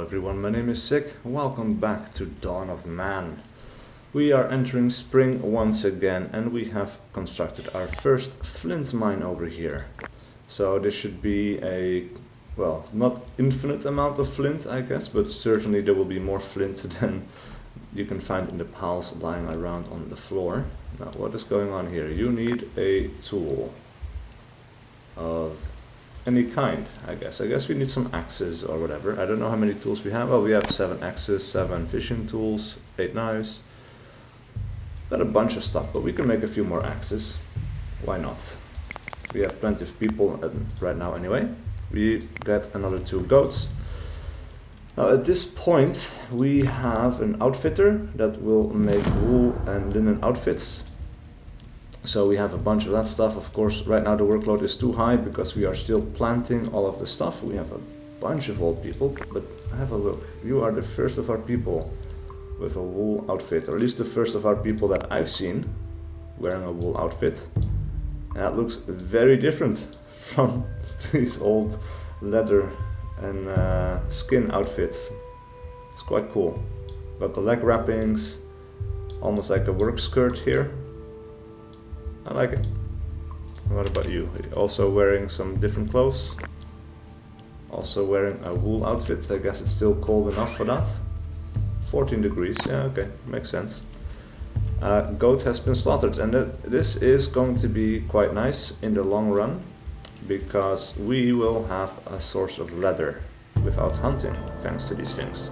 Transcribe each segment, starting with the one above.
everyone, my name is SiC. Welcome back to Dawn of Man. We are entering spring once again and we have constructed our first flint mine over here. So this should be a, well, not infinite amount of flint I guess, but certainly there will be more flint than you can find in the piles lying around on the floor. Now what is going on here? You need a tool of any kind, I guess. I guess we need some axes or whatever. I don't know how many tools we have. Well, we have 7 axes, 7 fishing tools, 8 knives. Got a bunch of stuff, but we can make a few more axes. Why not? We have plenty of people right now anyway. We get another 2 goats. Now at this point we have an outfitter that will make wool and linen outfits. So we have a bunch of that stuff. Of course, right now the workload is too high because we are still planting all of the stuff. We have a bunch of old people, but have a look. You are the first of our people with a wool outfit, or at least the first of our people that I've seen wearing a wool outfit. And that looks very different from these old leather and skin outfits. It's quite cool. Got the leg wrappings, almost like a work skirt here. I like it. What about you? Also wearing some different clothes. Also wearing a wool outfit. I guess it's still cold enough for that. 14 degrees. Yeah, okay. Makes sense. Goat has been slaughtered. And this is going to be quite nice in the long run. Because we will have a source of leather without hunting. Thanks to these things.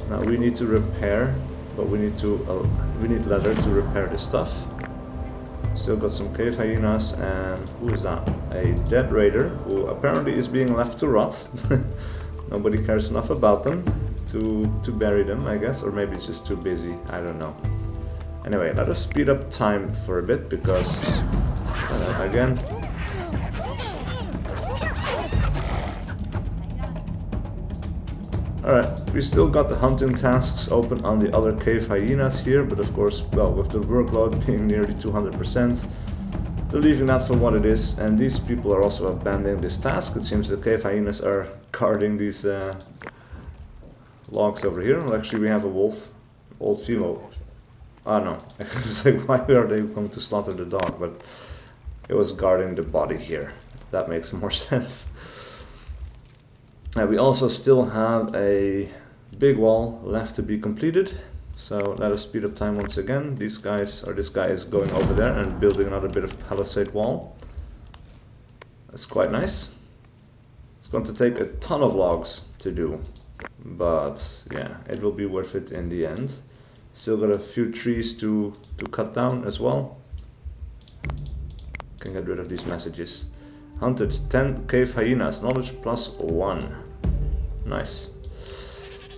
Now we need to repair. But we need leather to repair this stuff. Still got some cave hyenas, and who is that? A dead raider who apparently is being left to rot. Nobody cares enough about them to bury them, I guess, or maybe it's just too busy, I don't know. Anyway, let us speed up time for a bit because, again, alright, we still got the hunting tasks open on the other cave hyenas here, but of course, well, with the workload being nearly 200%, they're leaving that for what it is, and these people are also abandoning this task. It seems the cave hyenas are guarding these logs over here. Well, actually, we have a wolf, old female. Ah, no, I was like, why are they going to slaughter the dog? But it was guarding the body here. That makes more sense. We also still have a big wall left to be completed, so let us speed up time once again. These guys, or this guy is going over there and building another bit of palisade wall. That's quite nice. It's going to take a ton of logs to do, but yeah, it will be worth it in the end. Still got a few trees to cut down as well. Can get rid of these messages. Hunted 10 cave hyenas, knowledge +1. Nice.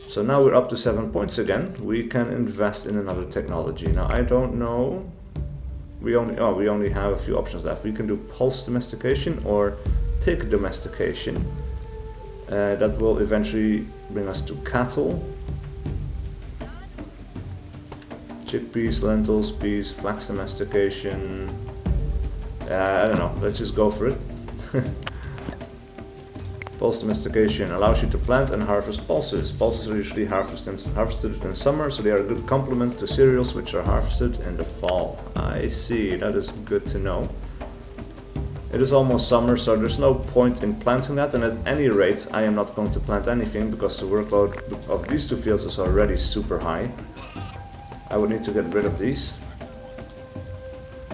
So now we're up to 7 points again. We can invest in another technology. Now I don't know. We only have a few options left. We can do pulse domestication or pig domestication. That will eventually bring us to cattle. Chickpeas, lentils, peas, flax domestication. I don't know. Let's just go for it. Pulse domestication allows you to plant and harvest pulses. Pulses are usually harvested in summer, so they are a good complement to cereals which are harvested in the fall. I see, that is good to know. It is almost summer, so there's no point in planting that, and at any rate I am not going to plant anything because the workload of these 2 fields is already super high. I would need to get rid of these.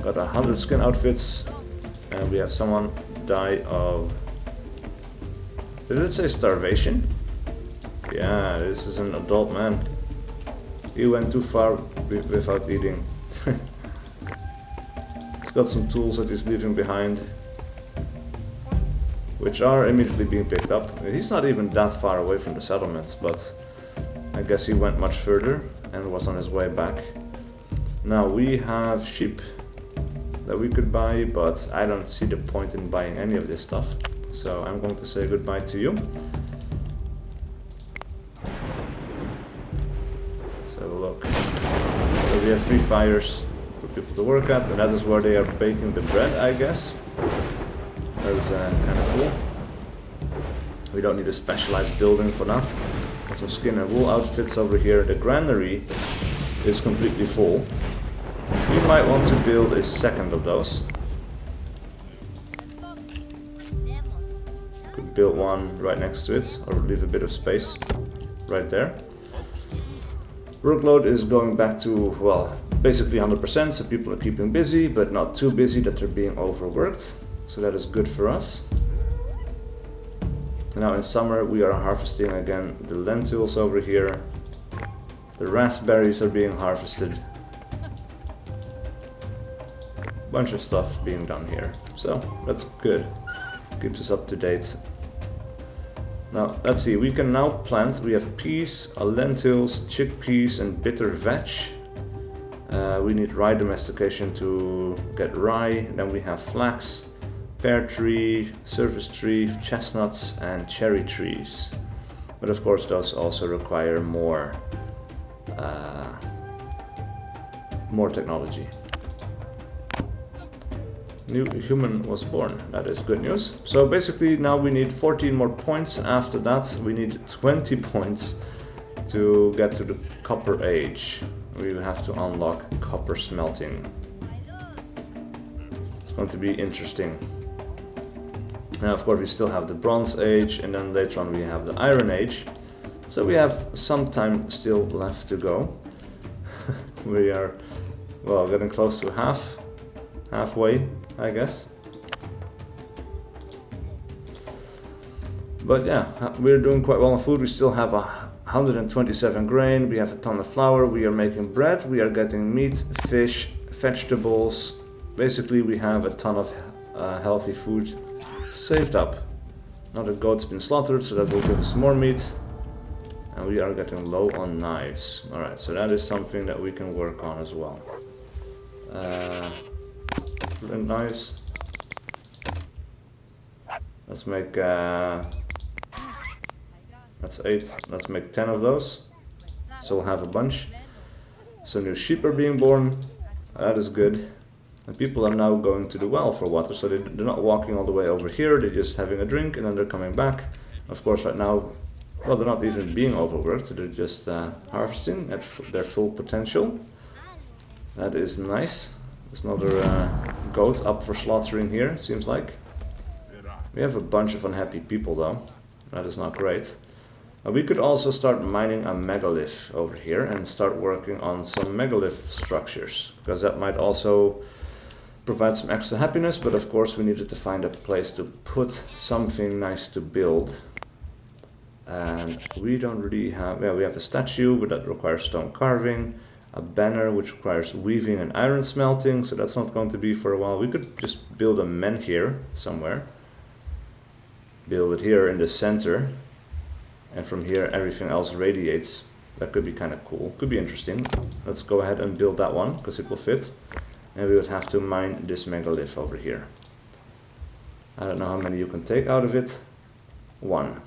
Got 100 skin outfits, and we have someone die of... Did it say starvation? Yeah, this is an adult man. He went too far without eating. He's got some tools that he's leaving behind, which are immediately being picked up. He's not even that far away from the settlements, but I guess he went much further and was on his way back. Now we have sheep that we could buy, but I don't see the point in buying any of this stuff. So I'm going to say goodbye to you. Let's have a look. So we have 3 fires for people to work at, and that is where they are baking the bread, I guess. That is kind of cool. We don't need a specialized building for that. Got some skin and wool outfits over here. The granary is completely full. We might want to build a second of those. Could build one right next to it, or leave a bit of space right there. Workload is going back to, well, basically 100%, so people are keeping busy, but not too busy that they're being overworked. So that is good for us. Now in summer we are harvesting again the lentils over here. The raspberries are being harvested. Bunch of stuff being done here, so that's good. Keeps us up to date. Now let's see, we can now plant. We have peas, lentils, chickpeas and bitter veg. We need rye domestication to get rye. Then we have flax, pear tree, service tree, chestnuts and cherry trees. But of course those also require more technology. New human was born. That is good news. So basically now we need 14 more points. After that we need 20 points to get to the copper age. We will have to unlock copper smelting. It's going to be interesting. Now of course we still have the bronze age, and then later on we have the iron age. So we have some time still left to go. We are, well, getting close to halfway, I guess. But yeah, we're doing quite well on food. We still have 127 grain, we have a ton of flour, we are making bread, we are getting meat, fish, vegetables. Basically we have a ton of healthy food saved up. Now the goat's been slaughtered, so that will give us more meat. And we are getting low on knives. Alright, so that is something that we can work on as well. Flint knives. Let's make that's 8. Let's make 10 of those. So we'll have a bunch. So new sheep are being born. That is good. And people are now going to the well for water. So they're not walking all the way over here. They're just having a drink and then they're coming back. Of course right now, well, they're not even being overworked. They're just harvesting at their full potential. That is nice. There's another goat up for slaughtering here, it seems like. We have a bunch of unhappy people though. That is not great. We could also start mining a megalith over here and start working on some megalith structures, because that might also provide some extra happiness, but of course we needed to find a place to put something nice to build. And we don't really have, yeah, we have a statue, but that requires stone carving, a banner which requires weaving and iron smelting, so that's not going to be for a while. We could just build a menhir somewhere. Build it here in the center. And from here everything else radiates. That could be kind of cool, could be interesting. Let's go ahead and build that one, because it will fit. And we would have to mine this megalith over here. I don't know how many you can take out of it. 1.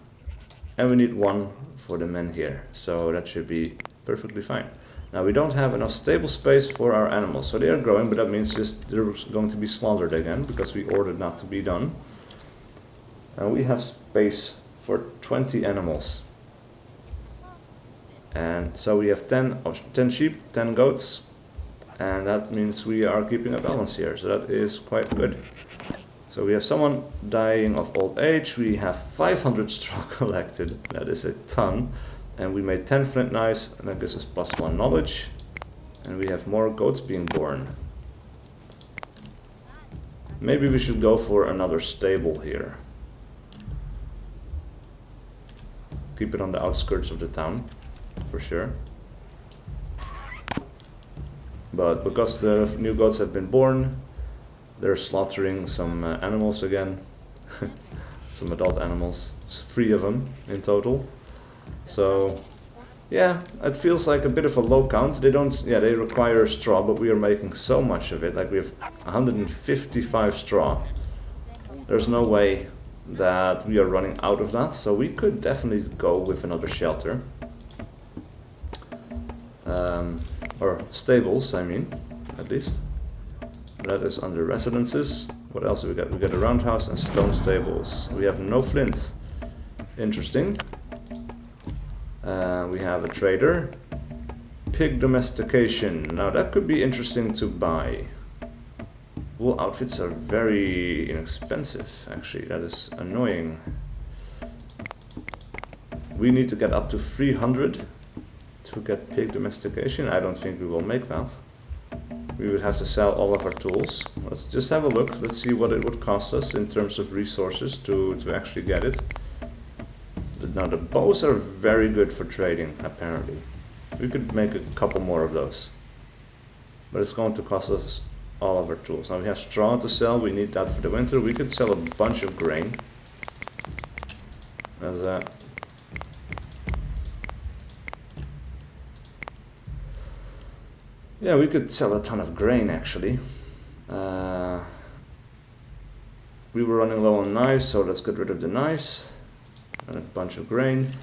And we need 1 for the menhir, so that should be perfectly fine. Now we don't have enough stable space for our animals, so they are growing, but that means they're going to be slaughtered again, because we ordered not to be done. And we have space for 20 animals. And so we have 10 sheep, 10 goats, and that means we are keeping a balance here, so that is quite good. So we have someone dying of old age, we have 500 straw collected, that is a ton, and we made 10 flint knives, and that gives us +1 knowledge, and we have more goats being born. Maybe we should go for another stable here. Keep it on the outskirts of the town, for sure. But because the new goats have been born, they're slaughtering some animals again. Some adult animals. It's 3 of them in total. So, yeah, it feels like a bit of a low count. They require straw, but we are making so much of it. Like we have 155 straw. There's no way that we are running out of that, so we could definitely go with another shelter. Or stables, I mean, at least. That is under residences. What else do we got? We got a roundhouse and stone stables. We have no flint. Interesting. We have a trader. Pig domestication. Now that could be interesting to buy. Wool outfits are very inexpensive, actually. That is annoying. We need to get up to 300 to get pig domestication. I don't think we will make that. We would have to sell all of our tools. Let's just have a look. Let's see what it would cost us in terms of resources to actually get it. Now the bows are very good for trading, apparently. We could make a couple more of those. But it's going to cost us all of our tools. Now we have straw to sell. We need that for the winter. We could sell a bunch of grain. As a... Yeah, we could sell a ton of grain, actually. We were running low on knives, so let's get rid of the knives. And a bunch of grain.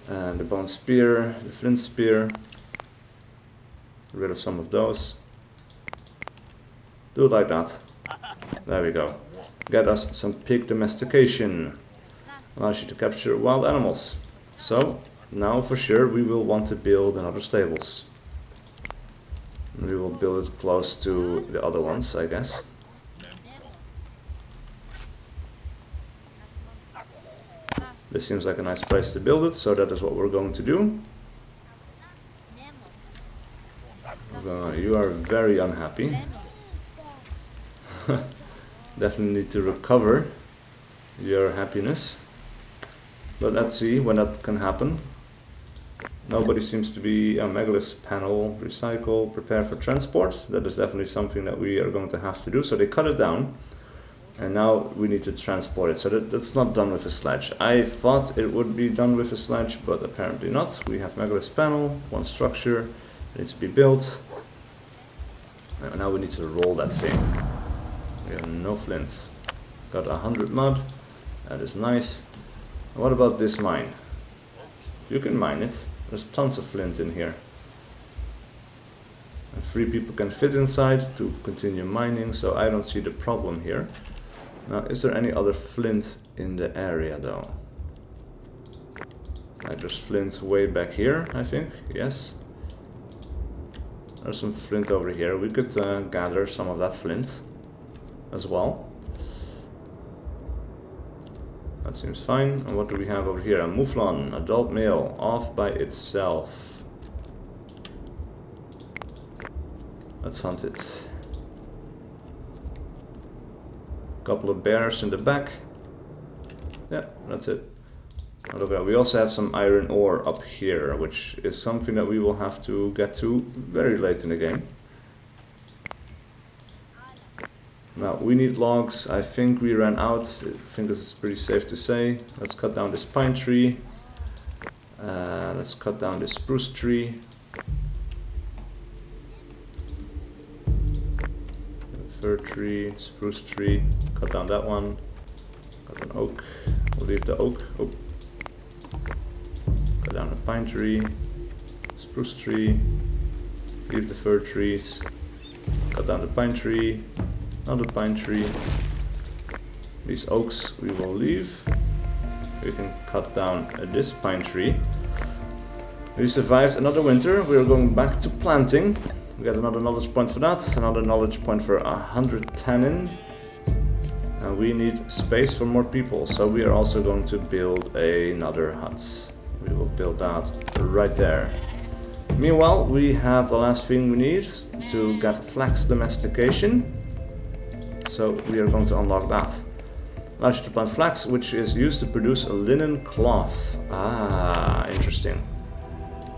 And the bone spear, the flint spear. Get rid of some of those. Do it like that. There we go. Get us some pig domestication. Allows you to capture wild animals. So, now for sure we will want to build another stables. We will build it close to the other ones, I guess. This seems like a nice place to build it, so that is what we're going to do. You are very unhappy. Definitely need to recover your happiness. But let's see when that can happen. Nobody seems to be a megalith panel, recycle, prepare for transport. That is definitely something that we are going to have to do. So they cut it down. And now we need to transport it. So that's not done with a sledge. I thought it would be done with a sledge, but apparently not. We have megalith panel, one structure, it needs to be built. And now we need to roll that thing. We have no flints. Got 100 mud. That is nice. And what about this mine? You can mine it. There's tons of flint in here. And 3 people can fit inside to continue mining, so I don't see the problem here. Now, is there any other flint in the area though? There's flint way back here, I think. Yes. There's some flint over here. We could gather some of that flint as well. That seems fine. And what do we have over here? A mouflon, adult male, off by itself. Let's hunt it. Couple of bears in the back. Yeah, that's it. Okay, we also have some iron ore up here, which is something that we will have to get to very late in the game. Now, we need logs. I think we ran out. I think this is pretty safe to say. Let's cut down this pine tree. Let's cut down this spruce tree. Fir tree, spruce tree, cut down that one. Got an oak. We'll leave the oak. Oh. Cut down the pine tree, spruce tree, leave the fir trees. Cut down the pine tree, another pine tree. These oaks we will leave. We can cut down this pine tree. We survived another winter. We are going back to planting. We got another knowledge point for that, another knowledge point for 100 tannin. And we need space for more people, so we are also going to build another hut. We will build that right there. Meanwhile, we have the last thing we need to get flax domestication. So we are going to unlock that. Allows you to plant flax, which is used to produce a linen cloth. Ah, interesting.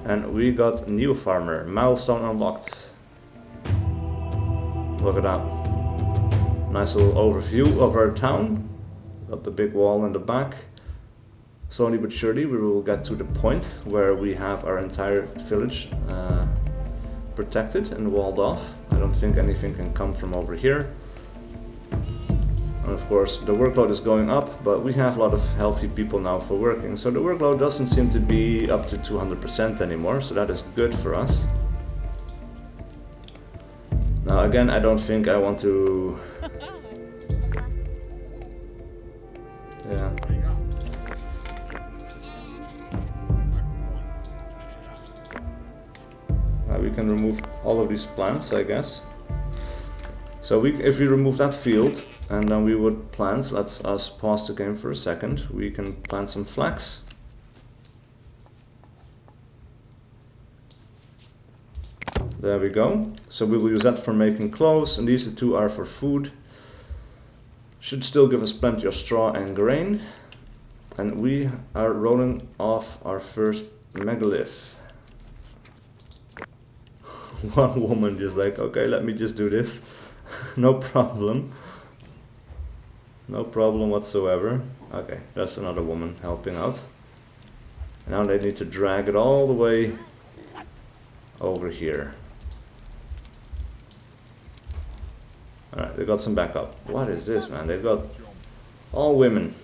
And we got new farmer, milestone unlocked. Look at that. Nice little overview of our town. Got the big wall in the back. Slowly but surely we will get to the point where we have our entire village protected and walled off. I don't think anything can come from over here. And of course the workload is going up, but we have a lot of healthy people now for working, so the workload doesn't seem to be up to 200% anymore, so that is good for us. Now again, I don't think I want to... Yeah. We can remove all of these plants, I guess. So if we remove that field and then we would plant, let's us pause the game for a second. We can plant some flax. There we go. So we will use that for making clothes, and these two are for food. Should still give us plenty of straw and grain. And we are rolling off our first megalith. One woman just like, okay, let me just do this. No problem. No problem whatsoever. Okay, that's another woman helping out. Now they need to drag it all the way over here. Alright, they got some backup. What is this, man? They've got all women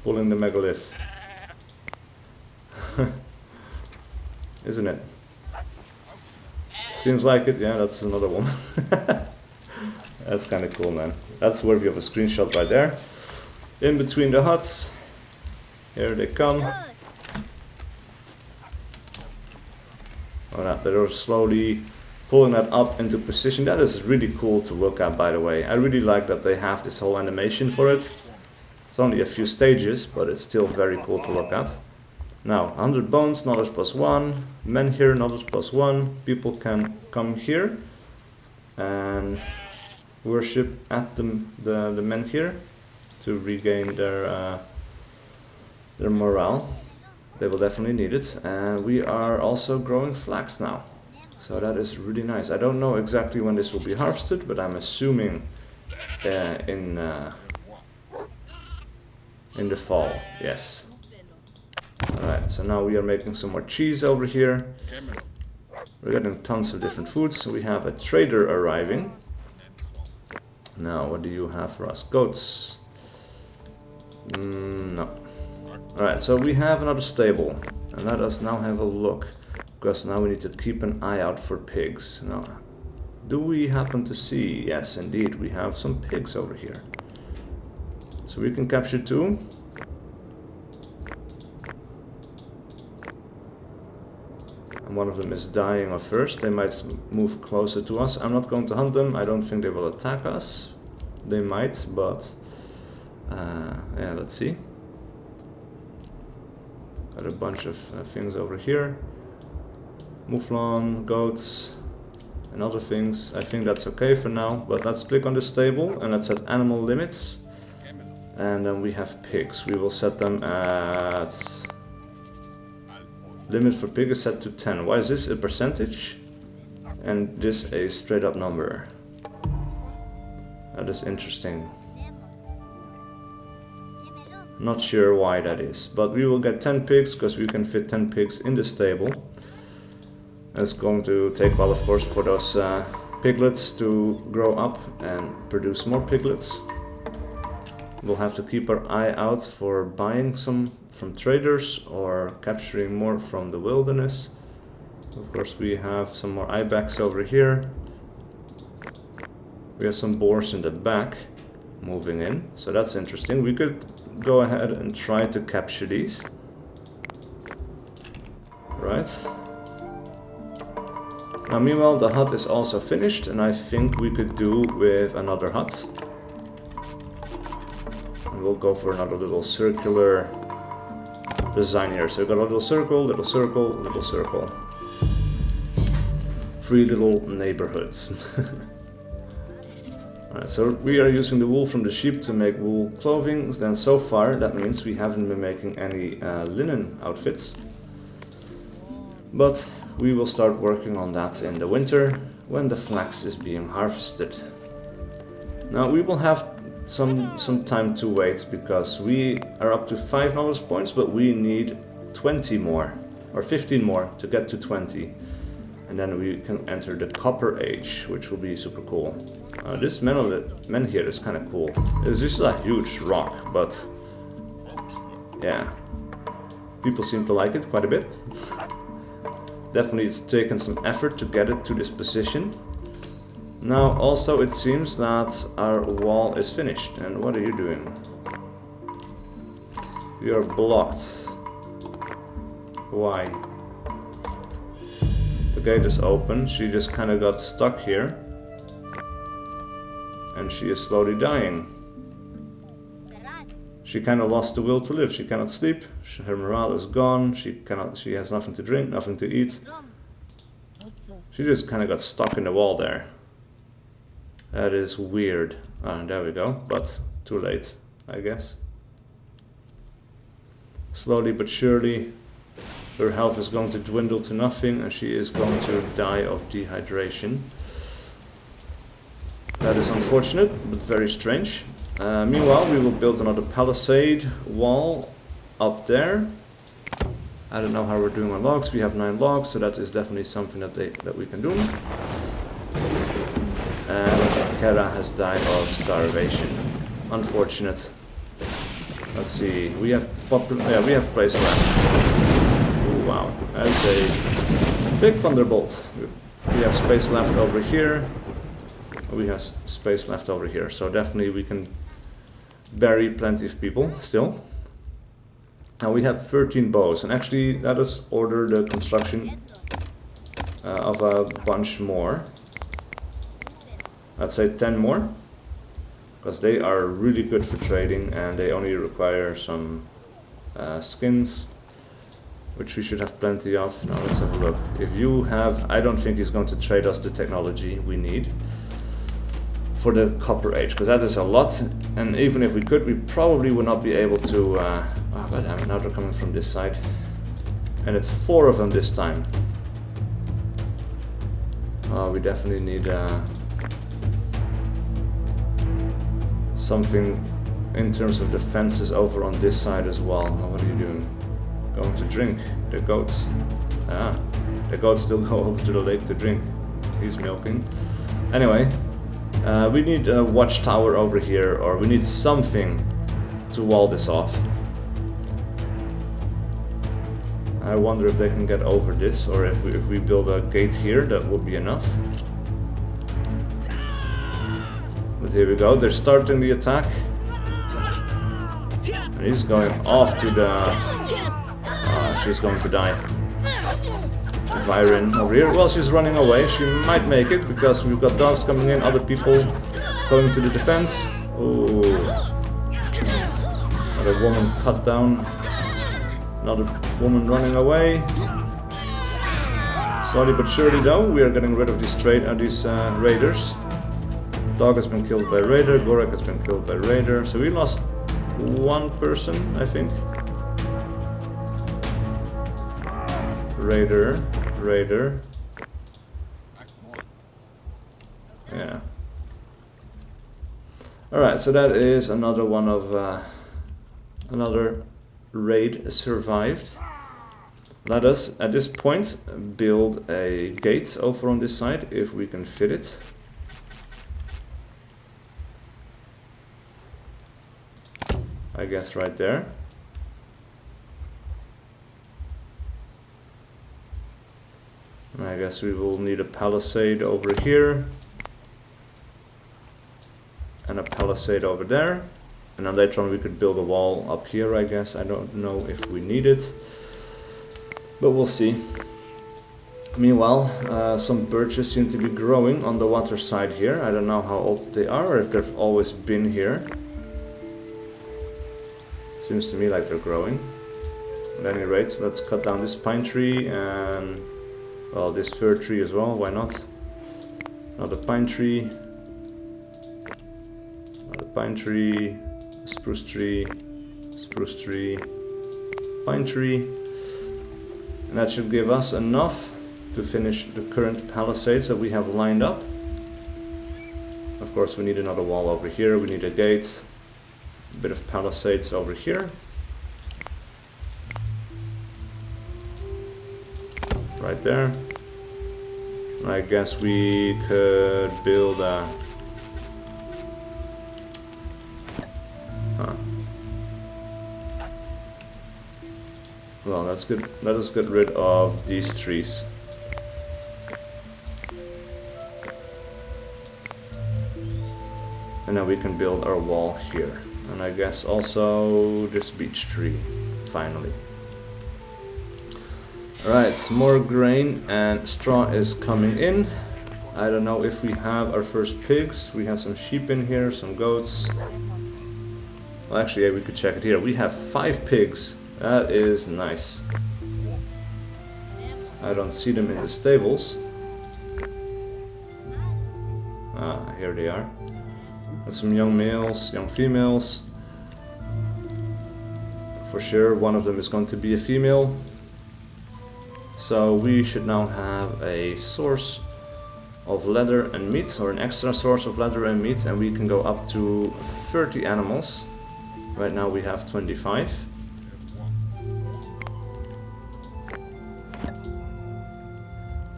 pulling the megalith. Isn't it? Seems like it. Yeah, that's another woman. That's kind of cool, man. That's worthy of a screenshot right there. In between the huts. Here they come. Alright, they're slowly pulling that up into position. That is really cool to look at, by the way. I really like that they have this whole animation for it. It's only a few stages, but it's still very cool to look at. Now, 100 bones, knowledge +1. Menhir, knowledge +1. People can come here and worship at the Menhir to regain their morale. They will definitely need it. And we are also growing flax now. So that is really nice. I don't know exactly when this will be harvested, but I'm assuming in the fall, yes. Alright, so now we are making some more cheese over here. We're getting tons of different foods. So we have a trader arriving. Now, what do you have for us? Goats? No. Alright, so we have another stable. And let us now have a look. Because now we need to keep an eye out for pigs. Now, do we happen to see? Yes, indeed, we have some pigs over here. So we can capture 2. And one of them is dying off first. They might move closer to us. I'm not going to hunt them. I don't think they will attack us. They might, but yeah, let's see. Got a bunch of things over here. Mouflon, goats, and other things. I think that's okay for now, but let's click on the stable and let's set animal limits. And then we have pigs. We will set them at... Limit for pig is set to 10. Why is this a percentage? And this a straight up number. That is interesting. Not sure why that is, but we will get 10 pigs because we can fit 10 pigs in the stable. It's going to take a while, of course, for those piglets to grow up and produce more piglets. We'll have to keep our eye out for buying some from traders or capturing more from the wilderness. Of course, we have some more ibex over here. We have some boars in the back moving in, so that's interesting. We could go ahead and try to capture these. Right. Now meanwhile the hut is also finished, and I think we could do with another hut. And we'll go for another little circular design here. So we've got a little circle, little circle, little circle. 3 little neighborhoods. Alright, so we are using the wool from the sheep to make wool clothing. Then so far that means we haven't been making any linen outfits. But we will start working on that in the winter when the flax is being harvested. Now we will have some time to wait because we are up to 5 knowledge points, but we need 20 more or 15 more to get to 20. And then we can enter the Copper Age, which will be super cool. This Menhir is kind of cool. It's just a huge rock, but yeah, people seem to like it quite a bit. Definitely it's taken some effort to get it to this position. Now also it seems that our wall is finished. And what are you doing? You are blocked. Why? The gate is open. She just kind of got stuck here. And she is slowly dying. She kind of lost the will to live. She cannot sleep. Her morale is gone. She has nothing to drink, nothing to eat. She just kind of got stuck in the wall there. That is weird. Ah, there we go. But too late, I guess. Slowly but surely, her health is going to dwindle to nothing, and she is going to die of dehydration. That is unfortunate, but very strange. Meanwhile, we will build another palisade wall up there. I don't know how we're doing on logs. We have 9 logs, so that is definitely something that we can do. And Kara has died of starvation. Unfortunate. Let's see. We have place left. Ooh, wow, that's a big thunderbolt. We have space left over here. We have space left over here, so definitely we can bury plenty of people still. Now we have 13 bows, and actually let us order the construction of a bunch more. I'd say 10 more, because they are really good for trading and they only require some skins, which we should have plenty of. Now let's have a look. If you have, I don't think he's going to trade us the technology we need for the copper age, because that is a lot, and even if we could, we probably would not be able to oh god damn it, now they're coming from this side, and it's 4 of them this time. Oh, we definitely need something in terms of defenses over on this side as well. Oh, what are you doing? Going to drink. The goats. Ah, the goats still go over to the lake to drink. He's milking. Anyway, we need a watchtower over here, or we need something to wall this off. I wonder if they can get over this, or if we build a gate here, that would be enough. But here we go, they're starting the attack. And he's going off to the... she's going to die. Viren over here. Well, she's running away. She might make it, because we've got dogs coming in, other people going to the defense. Oh, another woman cut down. Another woman running away. Slowly but surely though, we are getting rid of these raiders. Dog has been killed by raider, Gorak has been killed by raider. So we lost 1 person, I think. Raider. Yeah. Alright, so that is another one of another raid survived. Let us at this point build a gate over on this side if we can fit it. I guess right there. I guess we will need a palisade over here. And a palisade over there. And then later on we could build a wall up here, I guess. I don't know if we need it. But we'll see. Meanwhile, some birches seem to be growing on the water side here. I don't know how old they are, or if they've always been here. Seems to me like they're growing. At any rate, so let's cut down this pine tree and, well, this fir tree as well, why not? Another pine tree. Another pine tree. Spruce tree. Spruce tree. Pine tree. And that should give us enough to finish the current palisades that we have lined up. Of course, we need another wall over here, we need a gate. A bit of palisades over here. Right there. I guess we could build a... Well, that's good. Let us get rid of these trees. And then we can build our wall here. And I guess also this beech tree, finally. Right, more grain and straw is coming in. I don't know if we have our first pigs. We have some sheep in here, some goats. Well, actually, yeah, we could check it here. We have 5 pigs. That is nice. I don't see them in the stables. Ah, here they are. Got some young males, young females. For sure, one of them is going to be a female. So we should now have a source of leather and meat, or an extra source of leather and meat, and we can go up to 30 animals. Right now we have 25.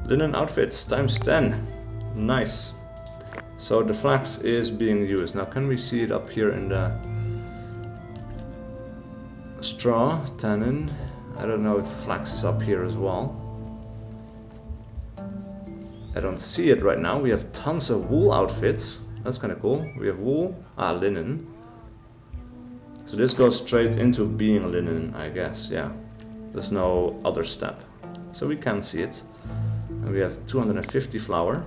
Linen outfits times 10. Nice. So the flax is being used. Now can we see it up here in the straw, tannin? I don't know if flax is up here as well. I don't see it right now. We have tons of wool outfits. That's kind of cool. We have wool, linen. So this goes straight into being linen, I guess, yeah. There's no other step. So we can see it. And we have 250 flour.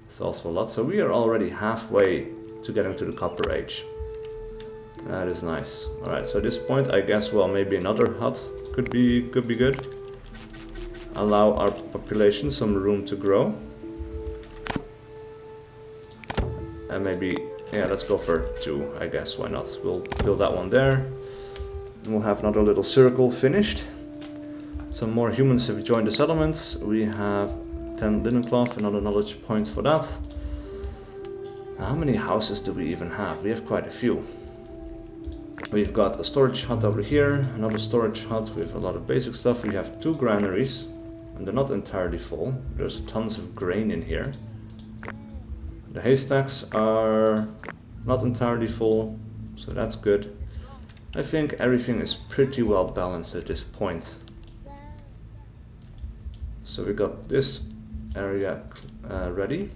It's also a lot. So we are already halfway to getting to the copper age. That is nice. Alright, so at this point I guess, well, maybe another hut could be good. Allow our population some room to grow. And maybe, yeah, let's go for 2, I guess, why not? We'll build that one there. And we'll have another little circle finished. Some more humans have joined the settlements. We have 10 linen cloth, another knowledge point for that. How many houses do we even have? We have quite a few. We've got a storage hut over here, another storage hut with a lot of basic stuff. We have 2 granaries, and they're not entirely full. There's tons of grain in here. The haystacks are not entirely full, so that's good. I think everything is pretty well balanced at this point. So we got this area ready.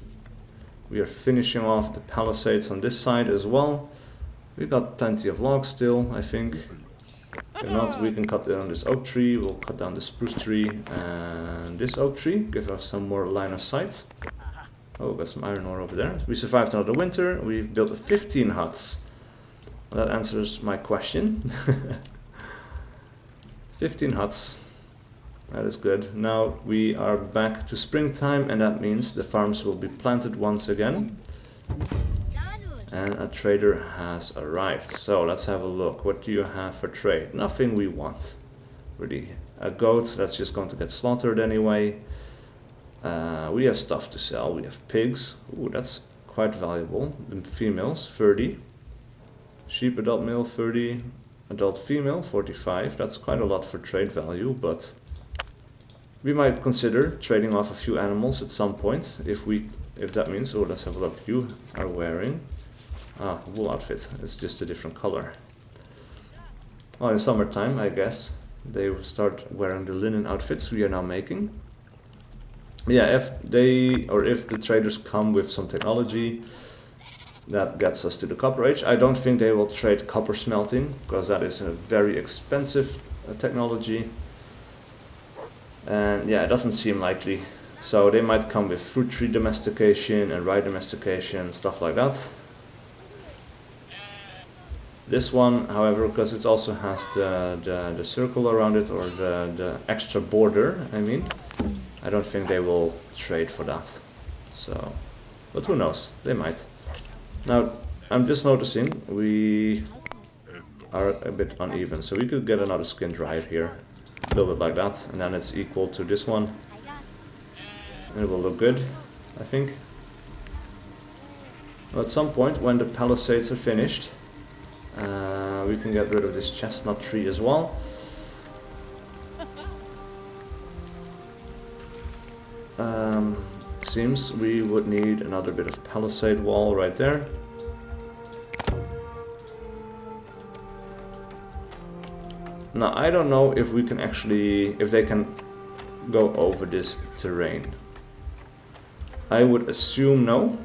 We are finishing off the palisades on this side as well. We got plenty of logs still, I think. If not, we can cut down this oak tree. We'll cut down the spruce tree and this oak tree. Give us some more line of sight. Oh, got some iron ore over there. We survived another winter. We've built 15 huts. Well, that answers my question. 15 huts. That is good. Now we are back to springtime, and that means the farms will be planted once again. And a trader has arrived. So let's have a look. What do you have for trade? Nothing we want, really. A goat, that's just going to get slaughtered anyway. We have stuff to sell. We have pigs. Ooh, that's quite valuable. The females, 30. Sheep, adult male, 30. Adult female, 45. That's quite a lot for trade value, but we might consider trading off a few animals at some point, if that means. Oh, let's have a look. You are wearing wool outfit. It's just a different color. Oh, in summertime, I guess they will start wearing the linen outfits we are now making. Yeah, if the traders come with some technology that gets us to the copper age, I don't think they will trade copper smelting, because that is a very expensive technology. And yeah, it doesn't seem likely. So they might come with fruit tree domestication and rye domestication, stuff like that. This one, however, because it also has the circle around it, or the extra border, I mean, I don't think they will trade for that. So, but who knows, they might. Now, I'm just noticing we are a bit uneven, so we could get another skin dried here. Build it like that, and then it's equal to this one. And it will look good, I think. Well, at some point, when the palisades are finished, we can get rid of this chestnut tree as well. Seems we would need another bit of palisade wall right there. Now, I don't know if we can actually, if they can go over this terrain. I would assume no.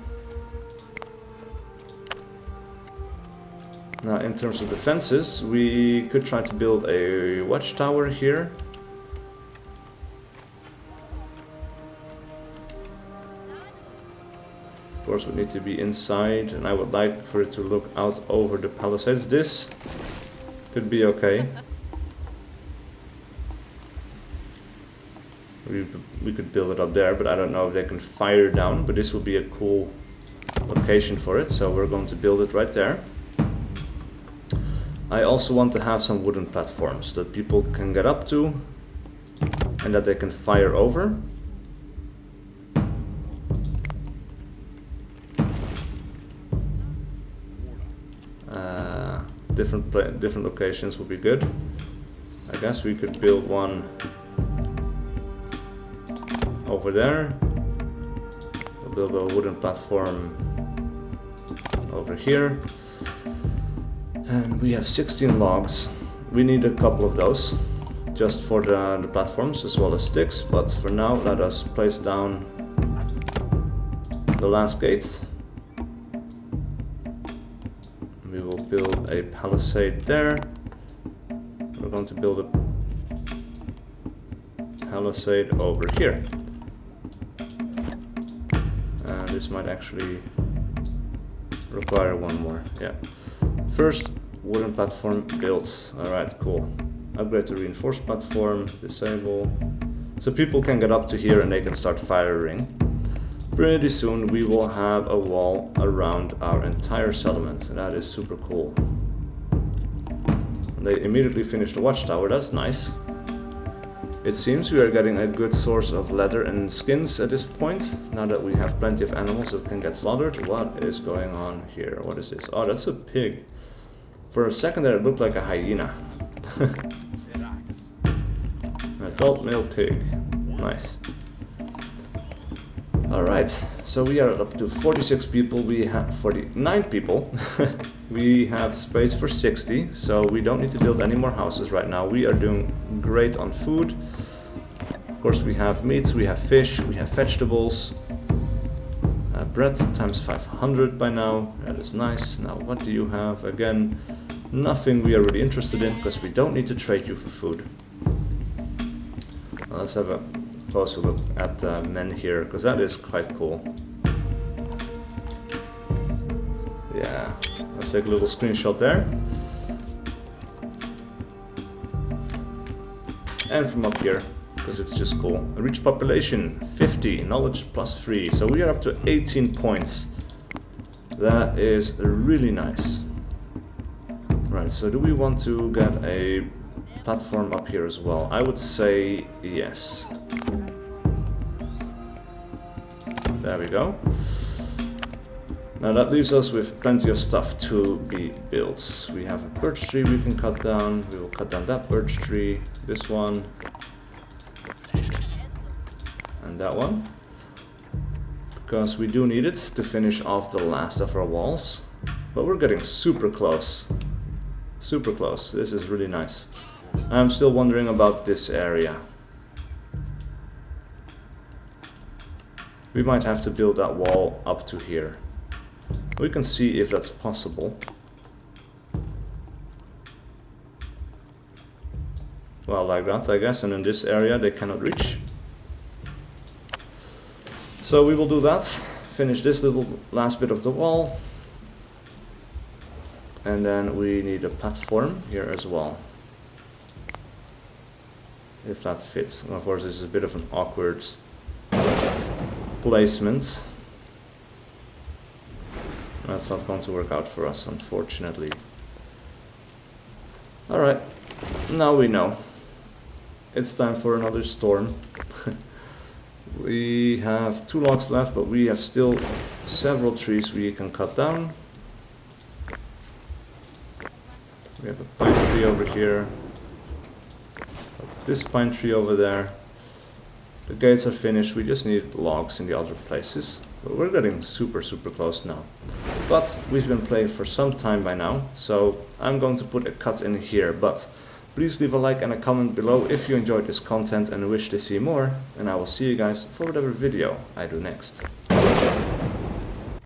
Now, in terms of defenses, we could try to build a watchtower here. Of course, we need to be inside, and I would like for it to look out over the palisades. This could be okay. We could build it up there, but I don't know if they can fire down, but this would be a cool location for it, so we're going to build it right there. I also want to have some wooden platforms that people can get up to and that they can fire over. Different locations would be good. I guess we could build one over there. We'll build a wooden platform over here. And we have 16 logs. We need a couple of those just for the platforms as well as sticks, but for now let us place down the last gate. We will build a palisade there. We're going to build a palisade over here. And this might actually require one more. Yeah. First, wooden platform built. Alright, cool. Upgrade to reinforced platform, disable. So people can get up to here and they can start firing. Pretty soon we will have a wall around our entire settlement. That is super cool. And they immediately finish the watchtower, that's nice. It seems we are getting a good source of leather and skins at this point, now that we have plenty of animals that can get slaughtered. What is going on here? What is this? Oh, that's a pig. For a second there it looked like a hyena. An adult male pig. Nice. Alright, so we are up to 46 people, we have 49 people. We have space for 60, so we don't need to build any more houses right now. We are doing great on food. Of course we have meats, we have fish, we have vegetables. Bread times 500 by now, that is nice. Now what do you have? Again, nothing we are really interested in because we don't need to trade you for food. Let's have a closer look at Menhir, because that is quite cool. Yeah, let's take a little screenshot there. And from up here, because it's just cool. A reach population 50, knowledge plus 3, so we are up to 18 points. That is really nice. Right, so do we want to get a platform up here as well? I would say yes. There we go. Now that leaves us with plenty of stuff to be built. We have a birch tree we can cut down. We will cut down that birch tree, this one, and that one. Because we do need it to finish off the last of our walls. But we're getting super close. Super close. This is really nice. I'm still wondering about this area. We might have to build that wall up to here. We can see if that's possible. Well, like that, I guess, and in this area they cannot reach. So we will do that. Finish this little last bit of the wall. And then we need a platform here as well. If that fits. And of course this is a bit of an awkward placement. That's not going to work out for us, unfortunately. Alright, now we know. It's time for another storm. We have 2 logs left, but we have still several trees we can cut down. We have a pine tree over here. This pine tree over there. The gates are finished, we just need logs in the other places. But we're getting super close now. But we've been playing for some time by now, so I'm going to put a cut in here. But please leave a like and a comment below if you enjoyed this content and wish to see more. And I will see you guys for whatever video I do next.